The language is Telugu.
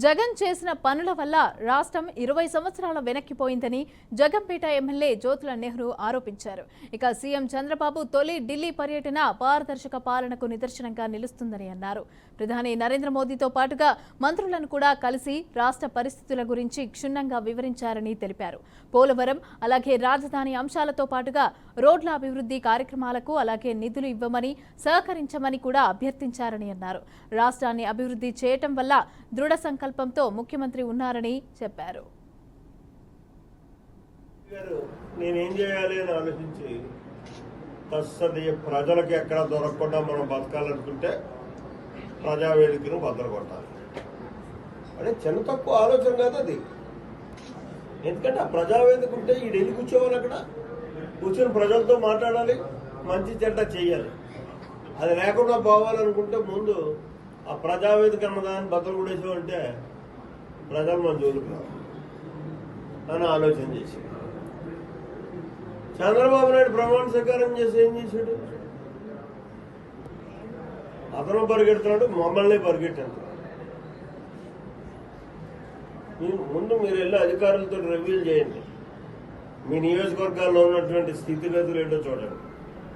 జగన్ చేసిన పనుల వల్ల రాష్ట్రం 20 సంవత్సరాల వెనక్కిపోయిందని జగంపేట ఎమ్మెల్యే జ్యోతుల నెహ్రూ ఆరోపించారు. ఇక సీఎం చంద్రబాబు తొలి ఢిల్లీ పర్యటన పారదర్శక పాలనకు నిదర్శనంగా నిలుస్తుందని అన్నారు. ప్రధాని నరేంద్ర మోదీతో పాటుగా మంత్రులను కూడా కలిసి రాష్ట్ర పరిస్థితుల గురించి క్షుణ్ణంగా వివరించారని తెలిపారు. పోలవరం అలాగే రాజధాని అంశాలతో పాటుగా రోడ్ల అభివృద్ధి కార్యక్రమాలకు అలాగే నిధులు ఇవ్వమని సహకరించమని కూడా అభ్యర్థించారని అన్నారు. రాష్ట్రాన్ని అభివృద్ధి చేయటం వల్ల దృఢ సంకల్పంతో ముఖ్యమంత్రి ఉన్నారని చెప్పారు. నేనేం చేయాలి అని ఆలోచించి ప్రజలకు ఎక్కడ దొరకకుండా మనం బతకాలనుకుంటే ప్రజావేదికను బద్దలు కొట్టాలి. అంటే చిన్న తక్కువ ఆలోచన కాదు అది. ఎందుకంటే ఆ ప్రజావేదిక ఉంటే ఈ ఢిల్లీ కూర్చోవాలి, అక్కడ కూర్చొని ప్రజలతో మాట్లాడాలి, మంచి చెడ్డ చెయ్యాలి. అది లేకుండా పోవాలనుకుంటే ముందు ఆ ప్రజావేదిక అన్నదాన్ని బద్దలు కొడేసామంటే ప్రజలు మన జోలికి రావు అని ఆలోచన చేసి చంద్రబాబు నాయుడు ప్రమాణ స్వీకారం చేసి ఏం చేశాడు? అతను పరిగెడుతున్నాడు, మమ్మల్ని పరిగెట్టాడు. ముందు మీరు వెళ్ళి అధికారులతో రివ్యూ చేయండి, మీ నియోజకవర్గాల్లో ఉన్నటువంటి స్థితిగతులు ఏంటో చూడండి.